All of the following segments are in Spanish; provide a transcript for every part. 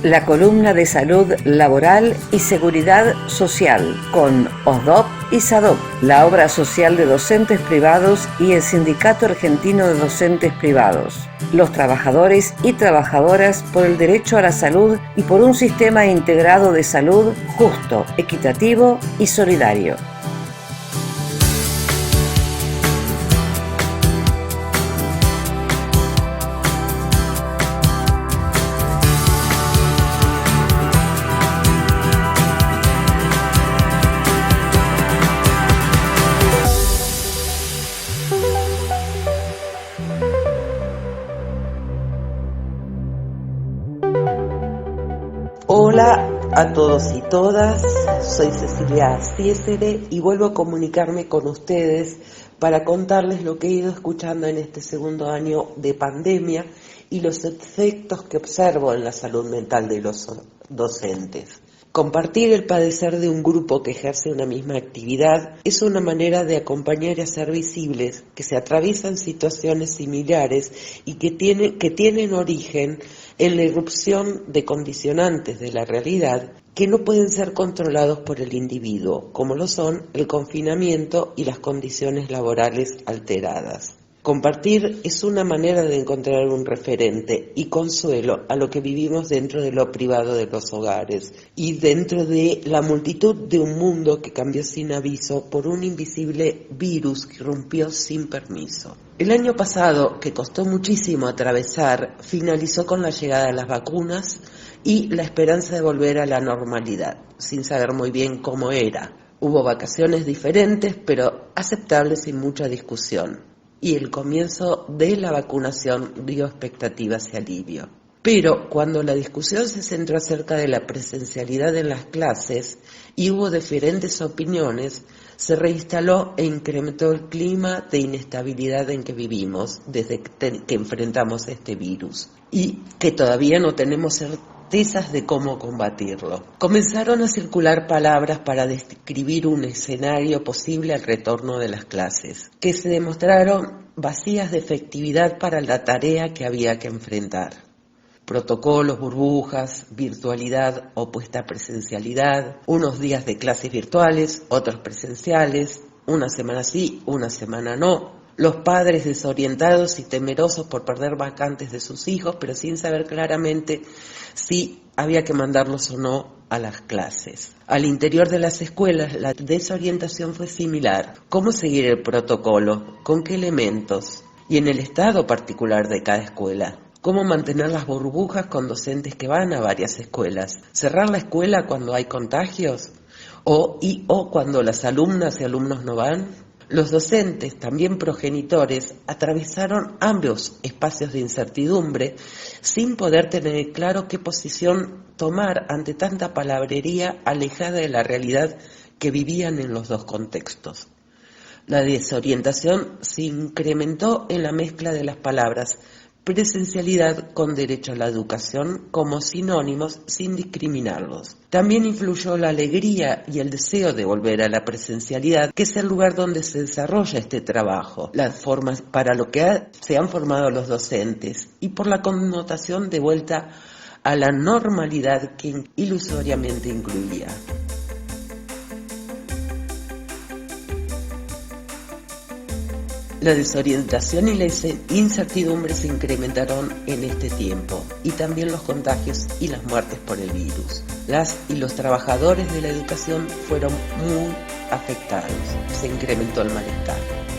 La columna de salud laboral y seguridad social con OSDOP y SADOP, la obra social de docentes privados y el Sindicato Argentino de Docentes Privados. Los trabajadores y trabajadoras por el derecho a la salud y por un sistema integrado de salud justo, equitativo y solidario. Hola a todos y todas, soy Cecilia Ciesere y vuelvo a comunicarme con ustedes para contarles lo que he ido escuchando en este segundo año de pandemia y los efectos que observo en la salud mental de los docentes. Compartir el padecer de un grupo que ejerce una misma actividad es una manera de acompañar y hacer visibles que se atraviesan situaciones similares y que tienen origen en la irrupción de condicionantes de la realidad que no pueden ser controlados por el individuo, como lo son el confinamiento y las condiciones laborales alteradas. Compartir es una manera de encontrar un referente y consuelo a lo que vivimos dentro de lo privado de los hogares y dentro de la multitud de un mundo que cambió sin aviso por un invisible virus que irrumpió sin permiso. El año pasado, que costó muchísimo atravesar, finalizó con la llegada de las vacunas y la esperanza de volver a la normalidad, sin saber muy bien cómo era. Hubo vacaciones diferentes, pero aceptables sin mucha discusión. Y el comienzo de la vacunación dio expectativas y alivio. Pero cuando la discusión se centró acerca de la presencialidad en las clases y hubo diferentes opiniones, se reinstaló e incrementó el clima de inestabilidad en que vivimos desde que enfrentamos este virus y que todavía no tenemos certezas de cómo combatirlo. Comenzaron a circular palabras para describir un escenario posible al retorno de las clases, que se demostraron vacías de efectividad para la tarea que había que enfrentar. Protocolos, burbujas, virtualidad opuesta a presencialidad, unos días de clases virtuales, otros presenciales, una semana sí, una semana no. Los padres desorientados y temerosos por perder vacantes de sus hijos, pero sin saber claramente si había que mandarlos o no a las clases. Al interior de las escuelas la desorientación fue similar. ¿Cómo seguir el protocolo? ¿Con qué elementos? Y en el estado particular de cada escuela. ¿Cómo mantener las burbujas con docentes que van a varias escuelas? ¿Cerrar la escuela cuando hay contagios? ¿O cuando las alumnas y alumnos no van? Los docentes, también progenitores, atravesaron ambos espacios de incertidumbre sin poder tener claro qué posición tomar ante tanta palabrería alejada de la realidad que vivían en los dos contextos. La desorientación se incrementó en la mezcla de las palabras presencialidad con derecho a la educación como sinónimos sin discriminarlos. También influyó la alegría y el deseo de volver a la presencialidad, que es el lugar donde se desarrolla este trabajo, las formas para lo que se han formado los docentes y por la connotación de vuelta a la normalidad que ilusoriamente incluía. La desorientación y la incertidumbre se incrementaron en este tiempo y también los contagios y las muertes por el virus. Las y los trabajadores de la educación fueron muy afectados, se incrementó el malestar.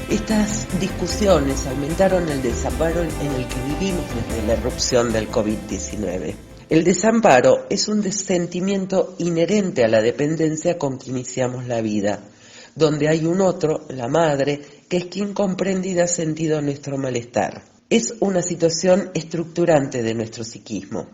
Estas discusiones aumentaron el desamparo en el que vivimos desde la irrupción del COVID-19. El desamparo es un sentimiento inherente a la dependencia con que iniciamos la vida, donde hay un otro, la madre, que es quien comprende y da sentido a nuestro malestar. Es una situación estructurante de nuestro psiquismo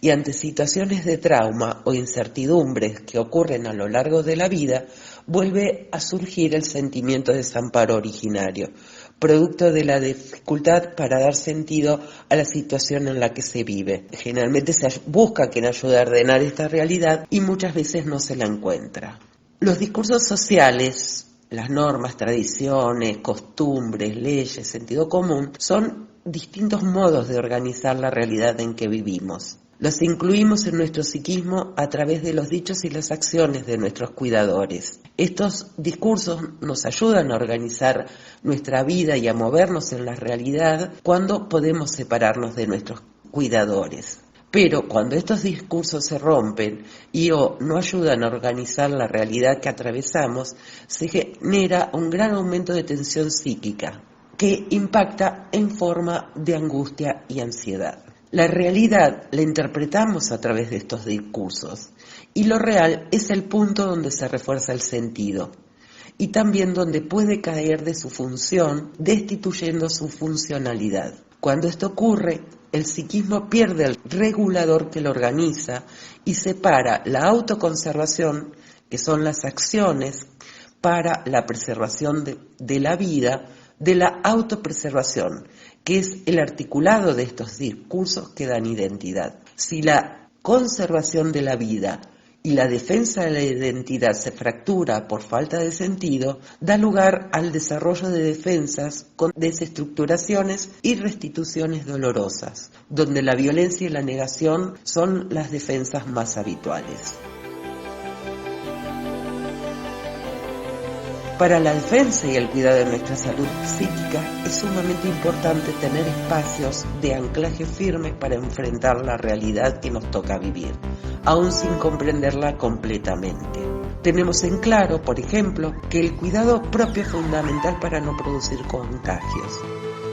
y ante situaciones de trauma o incertidumbres que ocurren a lo largo de la vida, vuelve a surgir el sentimiento de desamparo originario, producto de la dificultad para dar sentido a la situación en la que se vive. Generalmente se busca quien ayude a ordenar esta realidad y muchas veces no se la encuentra. Los discursos sociales, las normas, tradiciones, costumbres, leyes, sentido común, son distintos modos de organizar la realidad en que vivimos. Los incluimos en nuestro psiquismo a través de los dichos y las acciones de nuestros cuidadores. Estos discursos nos ayudan a organizar nuestra vida y a movernos en la realidad cuando podemos separarnos de nuestros cuidadores. Pero cuando estos discursos se rompen y o no ayudan a organizar la realidad que atravesamos, se genera un gran aumento de tensión psíquica que impacta en forma de angustia y ansiedad. La realidad la interpretamos a través de estos discursos y lo real es el punto donde se refuerza el sentido y también donde puede caer de su función, destituyendo su funcionalidad. Cuando esto ocurre, el psiquismo pierde el regulador que lo organiza y separa la autoconservación, que son las acciones para la preservación de la vida, de la autopreservación, que es el articulado de estos discursos que dan identidad. Si la conservación de la vida y la defensa de la identidad se fractura por falta de sentido, da lugar al desarrollo de defensas con desestructuraciones y restituciones dolorosas, donde la violencia y la negación son las defensas más habituales. Para la defensa y el cuidado de nuestra salud psíquica es sumamente importante tener espacios de anclaje firme para enfrentar la realidad que nos toca vivir, aún sin comprenderla completamente. Tenemos en claro, por ejemplo, que el cuidado propio es fundamental para no producir contagios.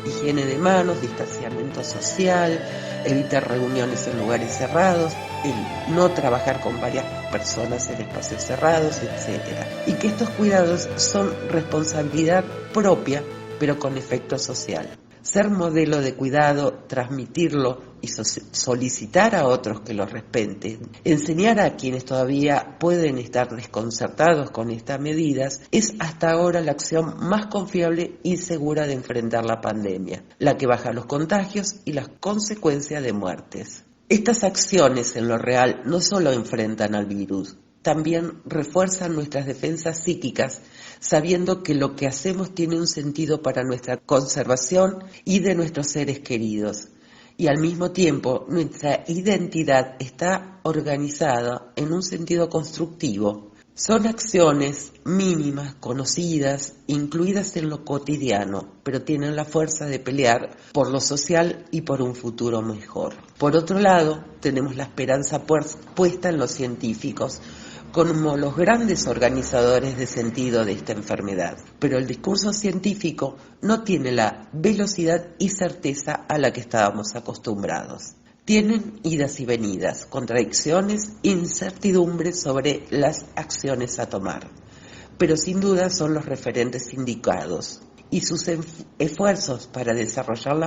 Higiene de manos, distanciamiento social, evitar reuniones en lugares cerrados, el no trabajar con varias personas en espacios cerrados, etc. Y que estos cuidados son responsabilidad propia, pero con efecto social. Ser modelo de cuidado, transmitirlo y solicitar a otros que lo respeten, enseñar a quienes todavía pueden estar desconcertados con estas medidas, es hasta ahora la acción más confiable y segura de enfrentar la pandemia, la que baja los contagios y las consecuencias de muertes. Estas acciones en lo real no solo enfrentan al virus, también refuerzan nuestras defensas psíquicas, sabiendo que lo que hacemos tiene un sentido para nuestra conservación y de nuestros seres queridos. Y al mismo tiempo, nuestra identidad está organizada en un sentido constructivo. Son acciones mínimas, conocidas, incluidas en lo cotidiano, pero tienen la fuerza de pelear por lo social y por un futuro mejor. Por otro lado, tenemos la esperanza puesta en los científicos, como los grandes organizadores de sentido de esta enfermedad. Pero el discurso científico no tiene la velocidad y certeza a la que estábamos acostumbrados. Tienen idas y venidas, contradicciones, incertidumbres sobre las acciones a tomar. Pero sin duda son los referentes indicados. Y sus esfuerzos para desarrollar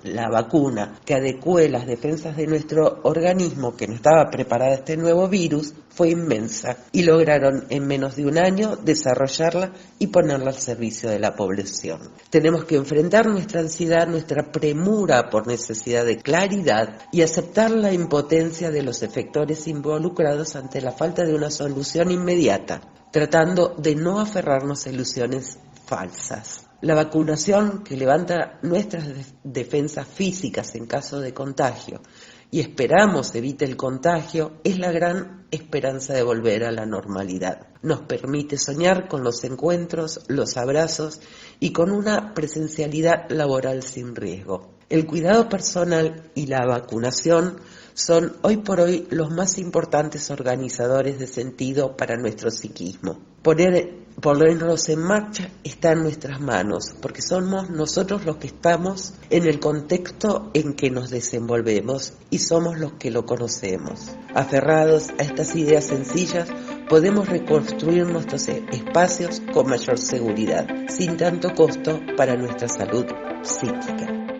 la vacuna que adecue las defensas de nuestro organismo, que no estaba preparada a este nuevo virus, fue inmensa y lograron en menos de un año desarrollarla y ponerla al servicio de la población. Tenemos que enfrentar nuestra ansiedad, nuestra premura por necesidad de claridad y aceptar la impotencia de los efectores involucrados ante la falta de una solución inmediata, tratando de no aferrarnos a ilusiones falsas. La vacunación, que levanta nuestras defensas físicas en caso de contagio y esperamos evite el contagio, es la gran esperanza de volver a la normalidad. Nos permite soñar con los encuentros, los abrazos y con una presencialidad laboral sin riesgo. El cuidado personal y la vacunación son hoy por hoy los más importantes organizadores de sentido para nuestro psiquismo. Ponerlos en marcha está en nuestras manos, porque somos nosotros los que estamos en el contexto en que nos desenvolvemos y somos los que lo conocemos. Aferrados a estas ideas sencillas, podemos reconstruir nuestros espacios con mayor seguridad, sin tanto costo para nuestra salud psíquica.